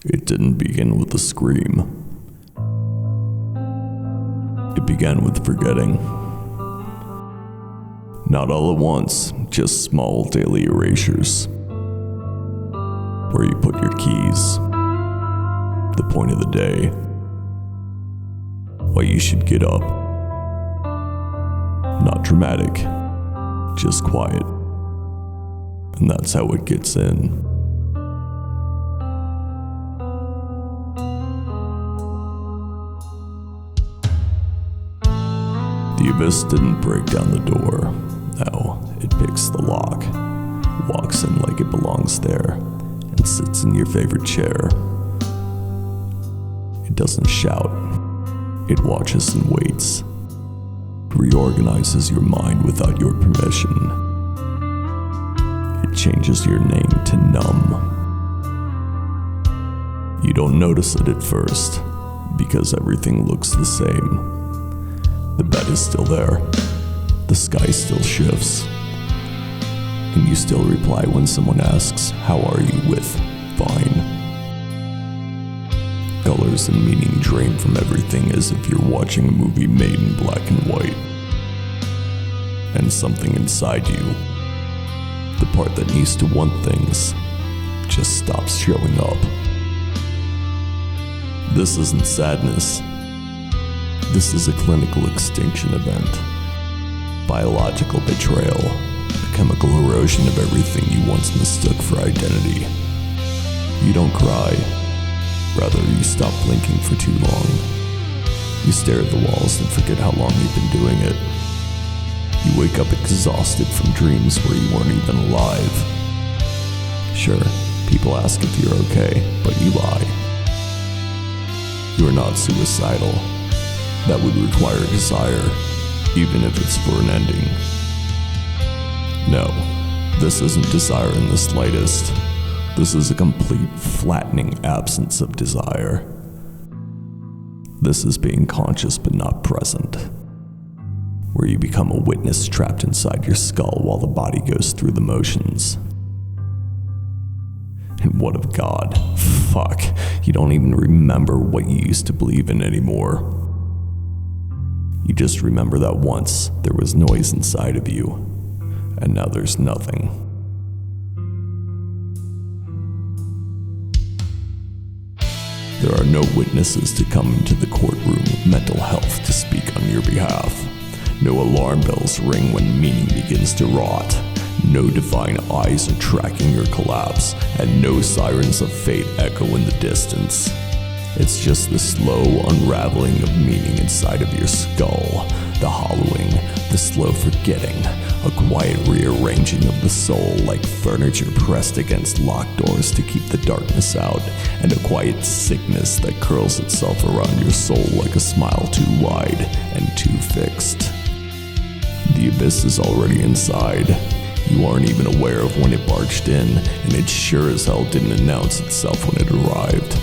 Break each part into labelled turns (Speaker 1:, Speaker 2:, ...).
Speaker 1: It didn't begin with a scream. It began with forgetting. Not all at once, just small daily erasures. Where you put your keys, the point of the day, why you should get up. Not dramatic, just quiet. And that's how it gets in. The abyss didn't break down the door. No, it picks the lock, walks in like it belongs there, and sits in your favorite chair. It doesn't shout. It watches and waits. It reorganizes your mind without your permission. It changes your name to numb. You don't notice it at first, because everything looks the same. The bed is still there. The sky still shifts. And you still reply when someone asks, "How are you?" with, "Fine." Colors and meaning drain from everything as if you're watching a movie made in black and white. And something inside you, the part that needs to want things, just stops showing up. This isn't sadness. This is a clinical extinction event. Biological betrayal. A chemical erosion of everything you once mistook for identity. You don't cry. Rather, you stop blinking for too long. You stare at the walls and forget how long you've been doing it. You wake up exhausted from dreams where you weren't even alive. Sure, people ask if you're okay, but you lie. You are not suicidal. That would require desire, even if it's for an ending. No, this isn't desire in the slightest. This is a complete flattening absence of desire. This is being conscious but not present, where you become a witness trapped inside your skull while the body goes through the motions. And what of God? Fuck, you don't even remember what you used to believe in anymore. You just remember that once there was noise inside of you, and now there's nothing. There are no witnesses to come into the courtroom of mental health to speak on your behalf. No alarm bells ring when meaning begins to rot. No divine eyes are tracking your collapse, and no sirens of fate echo in the distance. It's just the slow unraveling of meaning inside of your skull, the hollowing, the slow forgetting, a quiet rearranging of the soul like furniture pressed against locked doors to keep the darkness out, and a quiet sickness that curls itself around your soul like a smile too wide and too fixed. The abyss is already inside. You aren't even aware of when it barged in, and it sure as hell didn't announce itself when it arrived.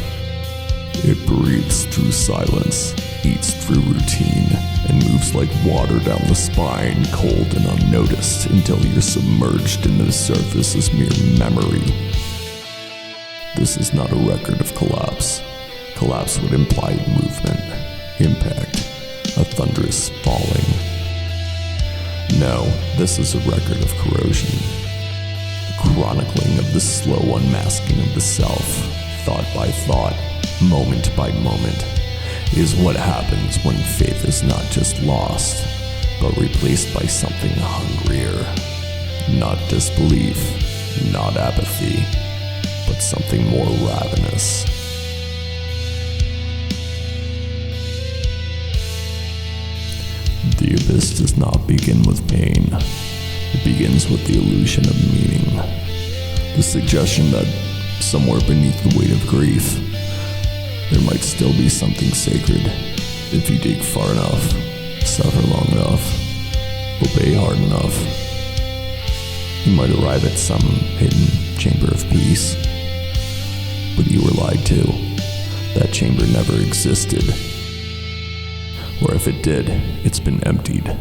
Speaker 1: It breathes through silence, eats through routine, and moves like water down the spine, cold and unnoticed, until you're submerged into the surface as mere memory. This is not a record of collapse. Collapse would imply movement, impact, a thunderous falling. No, this is a record of corrosion, a chronicling of the slow unmasking of the self, thought by thought, moment by moment, is what happens when faith is not just lost, but replaced by something hungrier. Not disbelief, not apathy, but something more ravenous. The abyss does not begin with pain. It begins with the illusion of meaning. The suggestion that somewhere beneath the weight of grief, there might still be something sacred if you dig far enough, suffer long enough, obey hard enough. You might arrive at some hidden chamber of peace, but you were lied to. That chamber never existed. Or if it did, it's been emptied,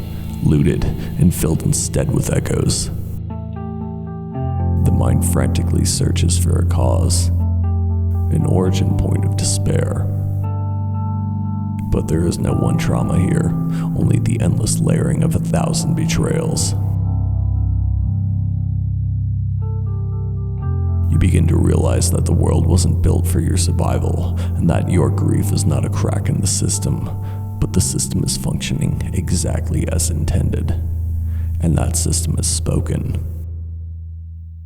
Speaker 1: looted, and filled instead with echoes. The mind frantically searches for a cause, an origin point of despair. But there is no one trauma here, only the endless layering of 1,000 betrayals. You begin to realize that the world wasn't built for your survival, and that your grief is not a crack in the system, but the system is functioning exactly as intended. And that system has spoken.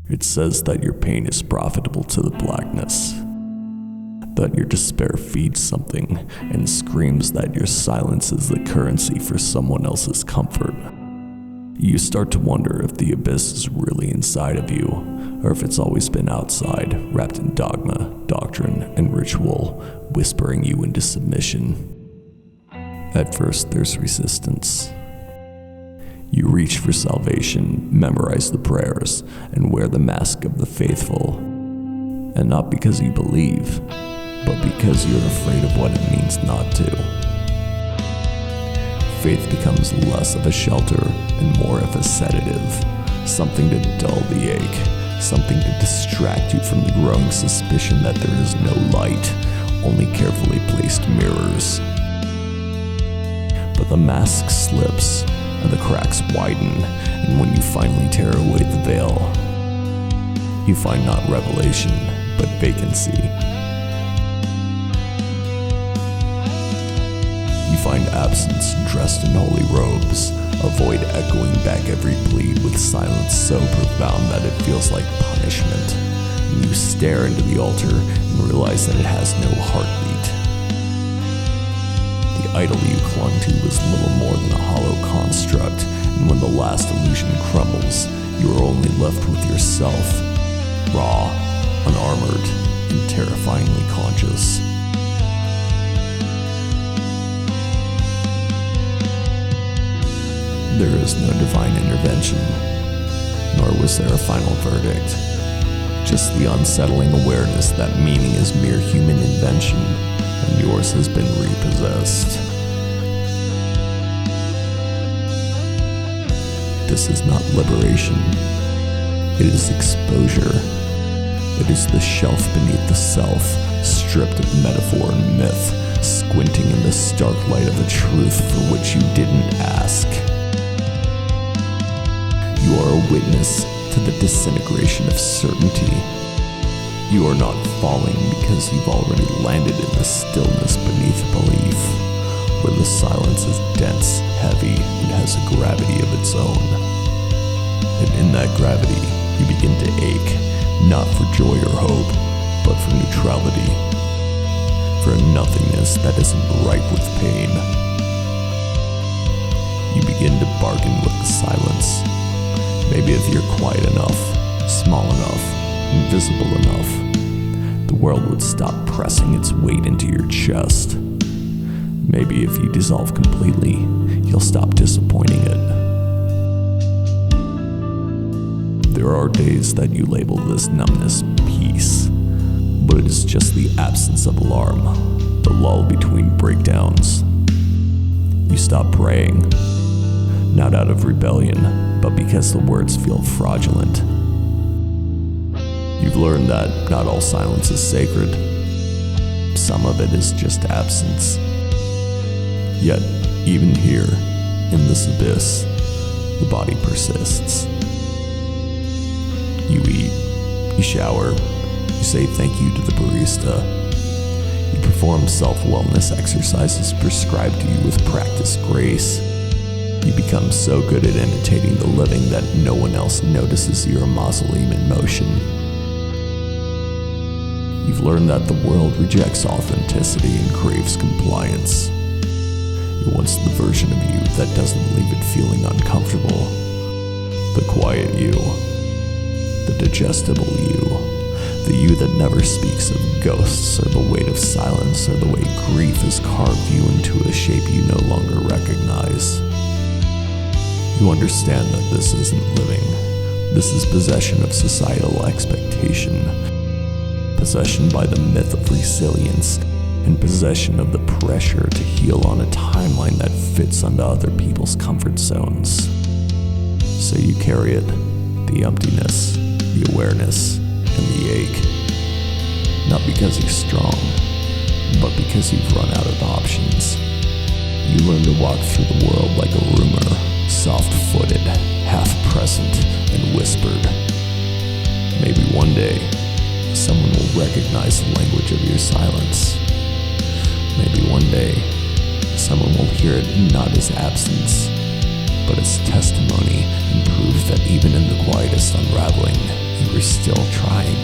Speaker 1: It says that your pain is profitable to the blackness, that your despair feeds something, and screams that your silence is the currency for someone else's comfort. You start to wonder if the abyss is really inside of you, or if it's always been outside, wrapped in dogma, doctrine, and ritual, whispering you into submission. At first, there's resistance. You reach for salvation, memorize the prayers, and wear the mask of the faithful. And not because you believe, but because you're afraid of what it means not to. Faith becomes less of a shelter and more of a sedative, something to dull the ache, something to distract you from the growing suspicion that there is no light, only carefully placed mirrors. But the mask slips, and the cracks widen, and when you finally tear away the veil, you find not revelation, but vacancy. You find absence dressed in holy robes, a void echoing back every plea with silence so profound that it feels like punishment. And you stare into the altar and realize that it has no heartbeat. The idol you clung to was little more than a hollow construct, and when the last illusion crumbles, you are only left with yourself, raw, unarmored, and terrifyingly conscious. There is no divine intervention, nor was there a final verdict. Just the unsettling awareness that meaning is mere human invention, and yours has been repossessed. This is not liberation. It is exposure. It is the shelf beneath the self, stripped of metaphor and myth, squinting in the stark light of a truth for which you didn't ask. You are a witness to the disintegration of certainty. You are not falling because you've already landed in the stillness beneath belief, where the silence is dense, heavy, and has a gravity of its own. And in that gravity, you begin to ache, not for joy or hope, but for neutrality, for a nothingness that isn't ripe with pain. You begin to bargain with the silence. Maybe if you're quiet enough, small enough, invisible enough, the world would stop pressing its weight into your chest. Maybe if you dissolve completely, you'll stop disappointing it. There are days that you label this numbness peace, but it is just the absence of alarm, the lull between breakdowns. You stop praying, not out of rebellion, but because the words feel fraudulent. You've learned that not all silence is sacred. Some of it is just absence. Yet, even here, in this abyss, the body persists. You eat, you shower, you say thank you to the barista. You perform self-wellness exercises prescribed to you with practiced grace. You become so good at imitating the living that no one else notices your mausoleum in motion. You've learned that the world rejects authenticity and craves compliance. It wants the version of you that doesn't leave it feeling uncomfortable. The quiet you. The digestible you. The you that never speaks of ghosts or the weight of silence or the way grief has carved you into a shape you no longer recognize. You understand that this isn't living. This is possession of societal expectation, possession by the myth of resilience, and possession of the pressure to heal on a timeline that fits onto other people's comfort zones. So you carry it, the emptiness, the awareness, and the ache. not because you're strong, but because you've run out of options. You learn to walk through the world like a rumor, soft-footed, half-present, and whispered. Maybe one day, someone will recognize the language of your silence. Maybe one day, someone will hear it not as absence, but as testimony and proof that even in the quietest unraveling, you were still trying,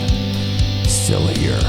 Speaker 1: still here.